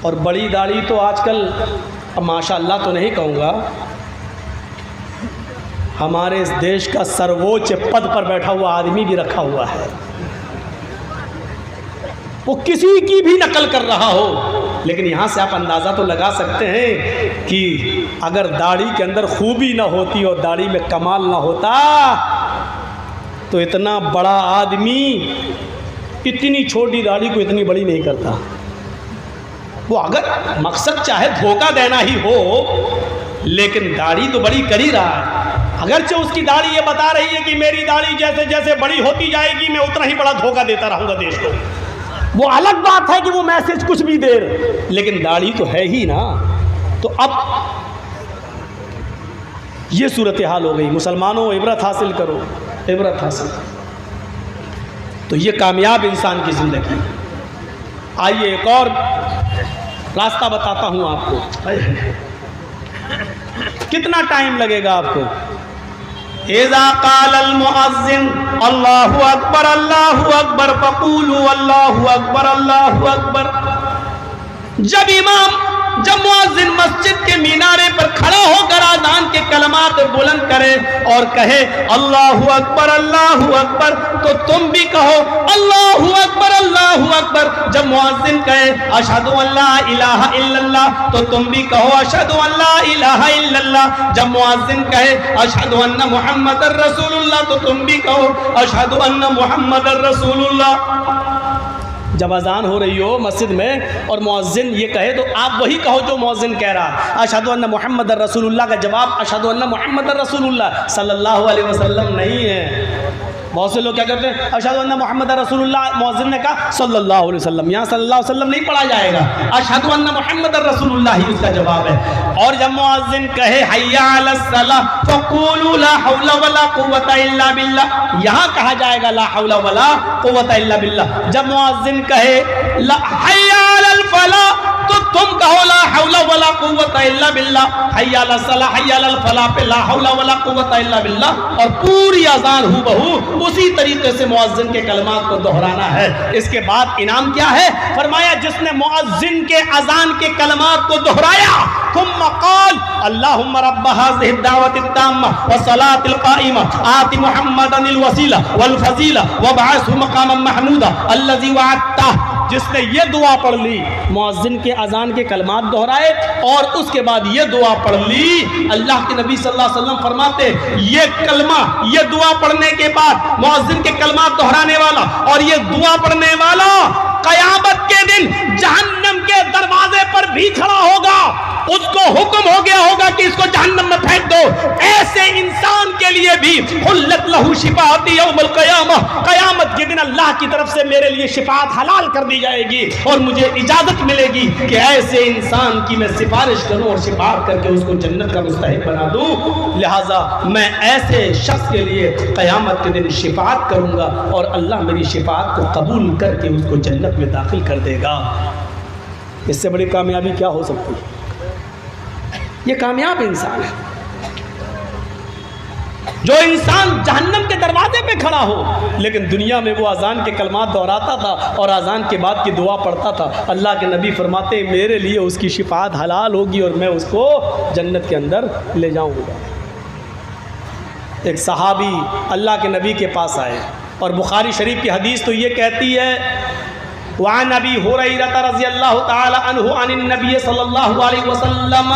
اور بڑی داڑھی تو آج کل اب ماشاء اللہ تو نہیں کہوں گا، ہمارے اس دیش کا سرووچ پد پر بیٹھا ہوا آدمی بھی رکھا ہوا ہے، وہ کسی کی بھی نقل کر رہا ہو، لیکن یہاں سے آپ اندازہ تو لگا سکتے ہیں کہ اگر داڑھی کے اندر خوبی نہ ہوتی اور داڑھی میں کمال نہ ہوتا تو اتنا بڑا آدمی اتنی چھوٹی داڑھی کو اتنی بڑی نہیں کرتا۔ وہ اگر مقصد چاہے دھوکہ دینا ہی ہو، لیکن داڑھی تو بڑی کر ہی رہا ہے، اگرچہ اس کی داڑھی یہ بتا رہی ہے کہ میری داڑھی جیسے جیسے بڑی ہوتی جائے گی میں اتنا ہی بڑا دھوکہ دیتا رہوں گا دیش کو۔ وہ الگ بات ہے کہ وہ میسج کچھ بھی دے، لیکن داڑھی تو ہے ہی نا۔ تو اب یہ صورتحال ہو گئی۔ مسلمانوں عبرت حاصل کرو، عبرت حاصل کرو۔ تو یہ کامیاب انسان کی زندگی۔ آئیے ایک اور راستہ بتاتا ہوں آپ کو، کتنا ٹائم لگے گا آپ کو۔ اذا قال المؤذن اللہ اکبر اللہ اکبر فقولوا اللہ اکبر اللہ اکبر۔ جب مؤذن مسجد کے مینارے پر کھڑا ہو کر اذان کے کلمات بلند کرے اور کہے اللہ اکبر تو تم بھی کہو اللہ اکبر۔ جب مؤذن کہے اشہد ان لا الہ الا اللہ تو تم بھی کہو اشہد ان لا الہ الا اللہ۔ جب مؤذن کہے اشہد ان محمد رسول اللہ تو تم بھی کہو اشہد ان محمد رسول اللہ۔ جب اذان ہو رہی ہو مسجد میں اور مؤذن یہ کہے تو آپ وہی کہو جو مؤذن کہہ رہا۔ اشہد ان محمد رسول اللہ کا جواب اشہد ان محمد رسول اللہ صلی اللہ علیہ وسلم نہیں ہے۔ بہت سے لوگ کیا کرتے ہیں اشہد ان محمد رسول اللہ، مؤذن نے کہا صلی اللہ علیہ وسلم، یہاں صلی اللہ علیہ وسلم نہیں پڑھا جائے گا، اشہد ان محمد رسول اللہ ہی اس کا جواب ہے۔ اور جب مؤذن کہے حی علی الصلاۃ فقولوا لا حول ولا قوۃ الا باللہ، یہاں کہا جائے گا لا حول ولا قوۃ الا باللہ۔ جب مؤذن کہے حی علی الفلاح تو تم کہو لا حول ولا قوۃ الا باللہ۔ حی علی الصلاح حی علی الفلاح پہ لا حول ولا قوۃ الا باللہ، اور پوری اذان ہو بہو اسی طریقے سے مؤذن کے کلمات کو دہرانا ہے۔ اس کے بعد انعام کیا ہے؟ فرمایا جس نے مؤذن کے اذان کے کلمات کو دہرایا ثم قال اللہم رب هذه الدعوة التامة والصلاة القائمة آت محمدا الوسیلہ والفضیلہ وابعثه مقاما محمودا الذی وعدتہ۔ جس نے یہ دعا پڑھ لی، مؤذن کے اذان کے کلمات دہرائے اور اس کے بعد یہ دعا پڑھ لی، اللہ کے نبی صلی اللہ علیہ وسلم فرماتے یہ کلمہ، یہ دعا پڑھنے کے بعد مؤذن کے کلمات دہرانے والا اور یہ دعا پڑھنے والا قیامت کے دن جہنم کے دروازے پر بھی کھڑا ہوگا، اس کو حکم ہو گیا ہوگا کہ اس کو جہنم میں پھینک دو۔ ایسے انسان کے لیے بھی حلت لہو شفاعت یوم القیامہ، قیامت کے دن اللہ کی طرف سے میرے لیے شفاعت حلال کر دی جائے گی اور مجھے اجازت ملے گی کہ ایسے انسان کی میں سفارش کروں اور شفاعت کر کے اس کو جنت کا مستحق بنا دوں۔ لہٰذا میں ایسے شخص کے لیے قیامت کے دن شفاعت کروں گا اور اللہ میری شفاعت کو قبول کر کے اس کو جنت میں داخل کر دے گا۔ اس سے بڑی کامیابی کیا ہو سکتی ہے؟ یہ کامیاب انسان ہے جو انسان جہنم کے دروازے پہ کھڑا ہو لیکن دنیا میں وہ اذان کے کلمات دہراتا تھا اور اذان کے بعد کی دعا پڑھتا تھا۔ اللہ کے نبی فرماتے ہیں میرے لیے اس کی شفاعت حلال ہوگی اور میں اس کو جنت کے اندر لے جاؤں گا۔ ایک صحابی اللہ کے نبی کے پاس آئے اور بخاری شریف کی حدیث تو یہ کہتی ہے وعن ابی ہریرہ رضی اللہ تعالی عنہ عن النبی صلی اللہ علیہ وسلم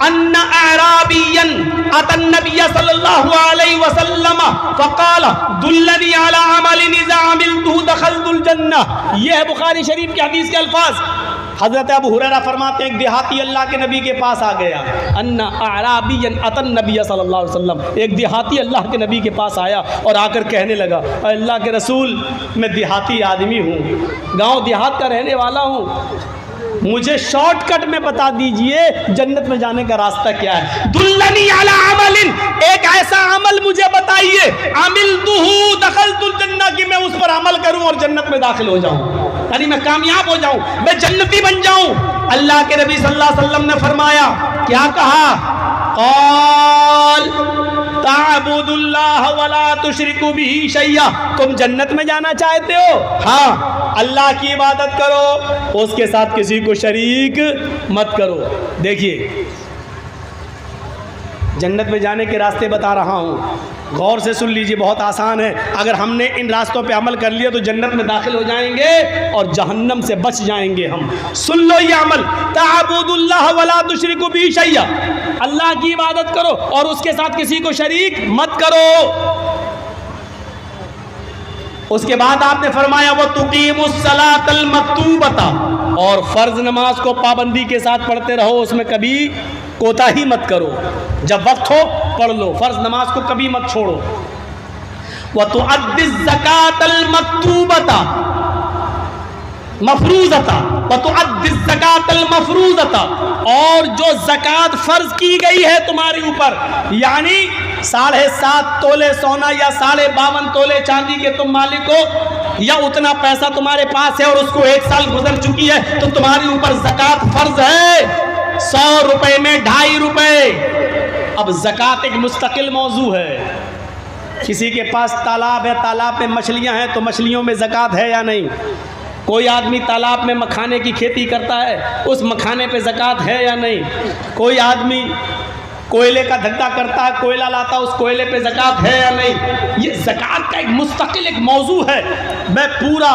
ان اعرابیا اتى النبي صلی اللہ علیہ وسلم فقال دلنی علی عمل اذا عملته دخلت الجنہ۔ یہ ہے بخاری شریف کے حدیث کے الفاظ۔ حضرت ابو ہریرہ فرماتے ہیں ایک دیہاتی اللہ کے نبی کے پاس آ گیا، ان اعرابیا اتى النبي صلی اللہ علیہ وسلم، ایک دیہاتی اللہ کے نبی کے پاس آیا اور آ کر کہنے لگا اے اللہ کے رسول میں دیہاتی آدمی ہوں، گاؤں دیہات کا رہنے والا ہوں، مجھے شارٹ کٹ میں بتا دیجئے جنت میں جانے کا راستہ کیا ہے۔ دلنی علی عمل، ایک ایسا عمل مجھے بتائیے عملتہ دخلت الجنہ کہ میں اس پر عمل کروں اور جنت میں داخل ہو جاؤں، یعنی میں کامیاب ہو جاؤں، میں جنتی بن جاؤں۔ اللہ کے نبی صلی اللہ علیہ وسلم نے فرمایا، کیا کہا؟ قال تعبد اللہ ولا تشرک بہ شیئا، تم جنت میں جانا چاہتے ہو؟ ہاں، اللہ کی عبادت کرو، اس کے ساتھ کسی کو شریک مت کرو۔ دیکھیے جنت میں جانے کے راستے بتا رہا ہوں، غور سے سن لیجیے، بہت آسان ہے۔ اگر ہم نے ان راستوں پہ عمل کر لیا تو جنت میں داخل ہو جائیں گے اور جہنم سے بچ جائیں گے ہم۔ سن لو یہ عمل، تعبد اللہ ولا تشرک بہ شیئا، اللہ کی عبادت کرو اور اس کے ساتھ کسی کو شریک مت کرو۔ اس کے بعد آپ نے فرمایا وَتُقِيمُ الصَّلَاةَ الْمَكْتُوبَةَ، اور فرض نماز کو پابندی کے ساتھ پڑھتے رہو، اس میں کبھی کوتاہی مت کرو، جب وقت ہو پڑھ لو، فرض نماز کو کبھی مت چھوڑو۔ وَتُؤَدِّ الزَّكَاةَ الْمَكْتُوبَةَ مفروضتا، وَتُؤَدِّ الزَّكَاةَ الْمَفْرُوضَةَ، اور جو زکوٰۃ فرض کی گئی ہے تمہارے اوپر، یعنی 7.5 تولے سونا یا 52.5 تولے چاندی کے تم مالک ہو، یا اتنا پیسہ تمہارے پاس ہے اور اس کو 1 سال گزر چکی ہے تو تمہارے اوپر زکوٰۃ فرض ہے 100 روپے میں 2.5 روپے۔ اب زکوٰۃ ایک مستقل موضوع ہے۔ کسی کے پاس تالاب ہے، تالاب میں مچھلیاں ہیں تو مچھلیوں میں زکوٰۃ ہے یا نہیں؟ کوئی آدمی تالاب میں مکھانے کی کھیتی کرتا ہے، اس مکھانے پہ زکوٰۃ ہے یا نہیں؟ کوئی آدمی کوئلے کا دھندا کرتا ہے، کوئلہ لاتا ہے، اس کوئلے پہ زکوٰۃ ہے یا نہیں؟ یہ زکوٰۃ کا ایک مستقل ایک موضوع ہے۔ میں پورا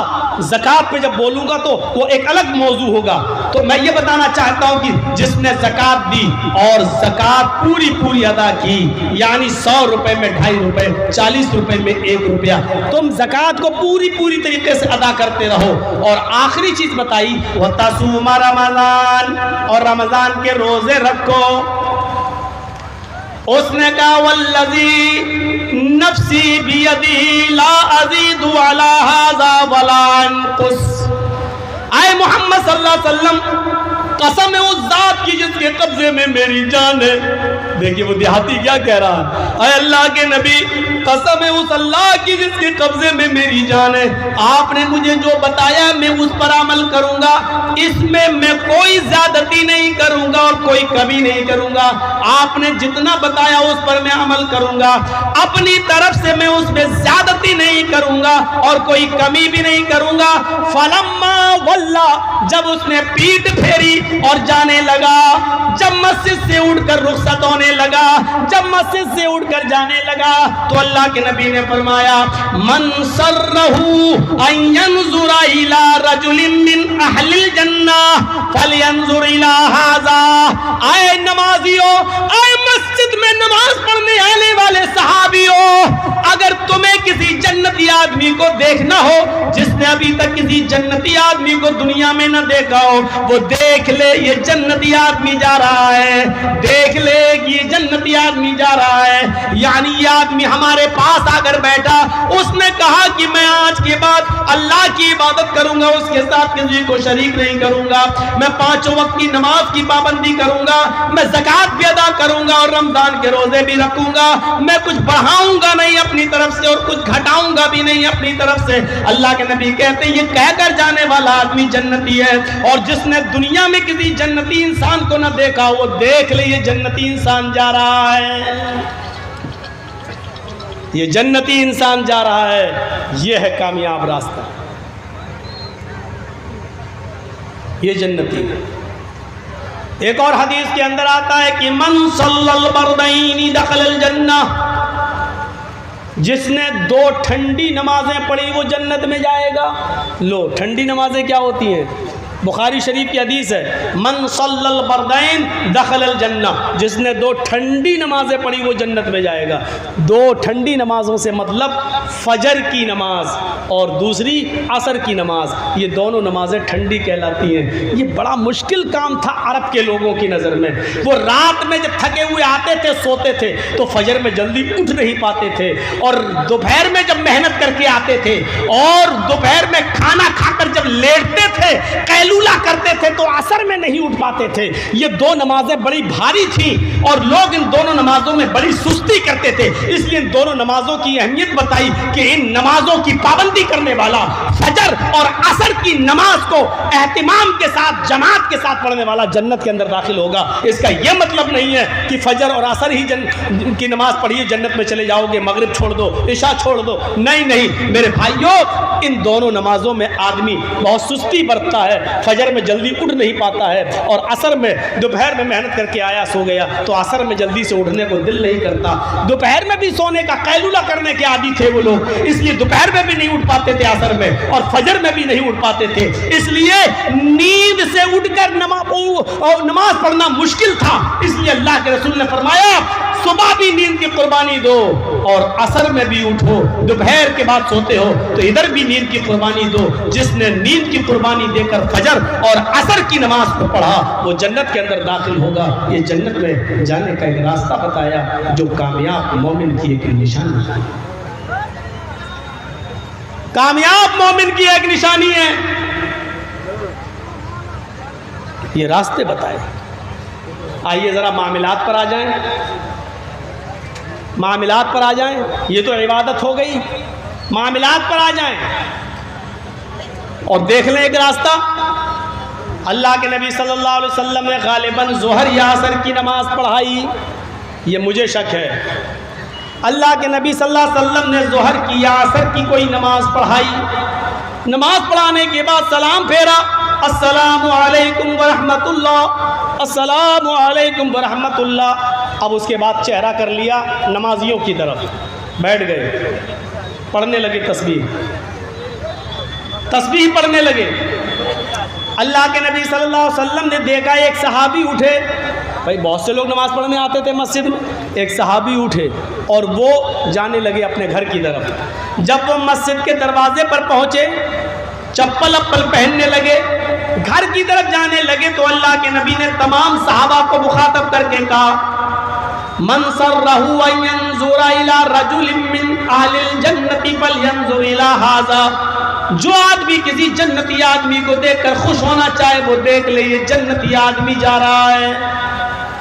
زکوٰۃ پہ جب بولوں گا تو وہ ایک الگ موضوع ہوگا۔ تو میں یہ بتانا چاہتا ہوں کہ جس نے زکوٰۃ دی اور زکوٰۃ پوری ادا کی، یعنی 100 روپے میں 2.5 روپے، 40 روپے میں 1 روپیہ، تم زکوٰۃ کو پوری طریقے سے ادا کرتے رہو۔ اور آخری چیز بتائی وَتَصُومَ رمضان، اور رمضان کے روزے رکھو۔ اس نے کہا والذی نفسی بیدی لا ازید علی ھذا ولا انقص، اے محمد صلی اللہ علیہ وسلم قسم ہے اس ذات کی جس کے قبضے میں میری جان ہے۔ دیکھیے وہ دیہاتی کیا کہہ رہا ہے، اے اللہ کے نبی قسم ہے اس اللہ کی جس کے قبضے میں میری جان ہے، آپ نے مجھے جو بتایا میں اس پر عمل کروں گا، اس میں کوئی زیادتی نہیں کروں گا اور کوئی کمی نہیں کروں گا۔ آپ نے جتنا بتایا اس پر میں عمل کروں گا، اپنی طرف سے میں اس میں زیادتی نہیں کروں گا اور کوئی کمی بھی نہیں کروں گا۔ فلما ولا، جب اس نے پیٹ پھیری اور جانے لگا، جب مسجد سے اٹھ کر رخصت ہونے لگا، جب مسجد سے اٹھ کر جانے لگا تو اللہ کے نبی نے فرمایا من سرہ ان ینظر الی رجل من اہل الجنہ فلینظر الی ھذا، اے نمازیوں، اے مسجد میں نماز پڑھنے آنے والے صحابیوں، اگر تمہیں کسی جنتی آدمی کو دیکھنا ہو جس نے ابھی تک کسی جنتی آدمی کو دنیا میں نہ دیکھا ہو، وہ دیکھ لے یہ جنتی آدمی جا رہا ہے، دیکھ لے یہ جنتی آدمی جا رہا ہے۔ یعنی یہ آدمی ہمارے پاس آ کر بیٹھا، اس نے کہا کہ میں آج کے بعد اللہ کی عبادت کروں گا، اس کے ساتھ کسی کو شریک نہیں کروں گا، میں 5 وقت کی نماز کی پابندی کروں گا، میں زکوٰۃ بھی ادا کروں گا اور رمضان کے روزے بھی رکھوں گا، میں کچھ بڑھاؤں گا نہیں اپنی طرف سے اور کچھ گھٹاؤں گا بھی نہیں اپنی طرف سے۔ اللہ کے نبی کہتے ہیں یہ کہہ کر جانے والا آدمی جنتی ہے، اور جس نے دنیا میں کسی جنتی انسان کو نہ دیکھا وہ دیکھ لے یہ جنتی انسان جا رہا ہے، یہ جنتی انسان جا رہا ہے، یہ ہے کامیاب راستہ، یہ جنتی ہے۔ ایک اور حدیث کے اندر آتا ہے کہ من صلی البردین دخل الجنہ، جس نے 2 ٹھنڈی نمازیں پڑھی وہ جنت میں جائے گا۔ لو ٹھنڈی نمازیں کیا ہوتی ہیں؟ بخاری شریف کی حدیث ہے من صلی البردین دخل الجنہ، جس نے 2 ٹھنڈی نمازیں پڑھی وہ جنت میں جائے گا۔ 2 ٹھنڈی نمازوں سے مطلب فجر کی نماز اور دوسری عصر کی نماز، یہ دونوں نمازیں ٹھنڈی کہلاتی ہیں۔ یہ بڑا مشکل کام تھا عرب کے لوگوں کی نظر میں، وہ رات میں جب تھکے ہوئے آتے تھے سوتے تھے تو فجر میں جلدی اٹھ نہیں پاتے تھے، اور دوپہر میں جب محنت کر کے آتے تھے اور دوپہر میں کھانا کھا کر جب لیٹتے تھے قیلولہ کرتے تھے تو عصر میں نہیں اٹھ پاتے تھے۔ یہ 2 نمازیں بڑی بھاری تھیں اور لوگ ان دونوں نمازوں میں بڑی سستی کرتے تھے، اس لیے ان دونوں نمازوں کی اہمیت بتائی کہ ان نمازوں کی پابندی کرنے والا فجر اور عصر کی نماز کو اہتمام کے ساتھ جماعت کے ساتھ پڑھنے والا جنت کے اندر داخل ہوگا۔ اس کا یہ مطلب نہیں ہے کہ فجر اور عصر ہی کی نماز پڑھیے جنت میں چلے جاؤ گے، مغرب چھوڑ دو، عشاء چھوڑ دو، نہیں میرے بھائیوں، ان دونوں نمازوں میں آدمی بہت سستی برتتا ہے، فجر میں جلدی اٹھ نہیں پاتا ہے، اور عصر میں دوپہر میں محنت کر کے آیا سو گیا تو عصر میں جلدی سے اٹھنے کو دل نہیں کرتا۔ دوپہر میں بھی سونے کا قیلولہ کرنے کے عادی تھے وہ لوگ، اس لیے دوپہر میں بھی نہیں اٹھ پاتے تھے عصر میں، اور فجر میں بھی نہیں اٹھ پاتے تھے، اس لیے نیند سے اٹھ کر نماز پڑھنا مشکل تھا۔ اس لیے اللہ کے رسول نے فرمایا صبح بھی نیند کی قربانی دو اور عصر میں بھی اٹھو، دوپہر کے بعد سوتے ہو تو ادھر بھی نیند کی قربانی دو۔ جس نے نیند کی قربانی دے کر فجر اور عصر کی نماز کو پڑھا وہ جنت کے اندر داخل ہوگا۔ یہ جنت میں جانے کا ایک راستہ بتایا جو کامیاب مومن کی ایک نشانی ہے، کامیاب مومن کی ایک نشانی ہے، یہ راستے بتائے۔ آئیے ذرا معاملات پر آ جائیں، معاملات پر آ جائیں، یہ تو عبادت ہو گئی، معاملات پر آ جائیں اور دیکھ لیں ایک راستہ۔ اللہ کے نبی صلی اللہ علیہ وسلم نے غالباً ظہر یا عصر کی نماز پڑھائی، یہ مجھے شک ہے۔ اللہ کے نبی صلی اللہ علیہ وسلم نے ظہر کی یا عصر کی کوئی نماز پڑھائی، نماز پڑھانے کے بعد سلام پھیرا، السلام علیکم ورحمۃ اللہ، السلام علیکم ورحمۃ اللہ۔ اب اس کے بعد چہرہ کر لیا نمازیوں کی طرف، بیٹھ گئے، پڑھنے لگے تسبیح پڑھنے لگے۔ اللہ کے نبی صلی اللہ علیہ وسلم نے دیکھا ایک صحابی اٹھے، بھائی بہت سے لوگ نماز پڑھنے آتے تھے مسجد میں، ایک صحابی اٹھے اور وہ جانے لگے اپنے گھر کی طرف۔ جب وہ مسجد کے دروازے پر پہنچے، چپل اپل پہننے لگے، گھر کی طرف جانے لگے تو اللہ کے نبی نے تمام صحابہ کو مخاطب کر کے کہا من سرہ ان ينظر الى رجل من اہل الجنۃ فلینظر الى ھذا، جو آدمی کسی جنتی آدمی کو دیکھ کر خوش ہونا چاہے وہ دیکھ لے، یہ جنتی آدمی جا رہا ہے۔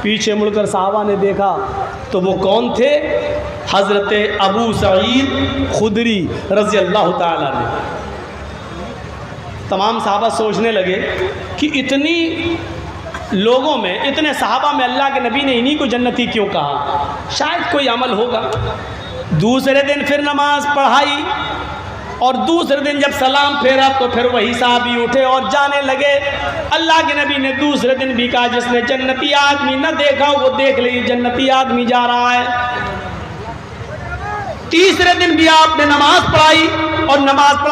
پیچھے مڑ کر صحابہ نے دیکھا تو وہ کون تھے؟ حضرت ابو سعید خدری رضی اللہ تعالی عنہ۔ تمام صحابہ سوچنے لگے کہ اتنی لوگوں میں، اتنے صحابہ میں اللہ کے نبی نے انہی کو جنتی کیوں کہا؟ شاید کوئی عمل ہوگا۔ دوسرے دن پھر نماز پڑھائی اور دوسرے دن جب سلام پھیرا تو پھر وہی صحابی اٹھے اور جانے لگے۔ اللہ کے نبی نے دوسرے دن بھی کہا جس نے جنتی آدمی نہ دیکھا وہ دیکھ لے، جنتی آدمی جا رہا ہے۔ تیسرے دن بھی آپ نے نماز پڑھائی اور نماز پڑھا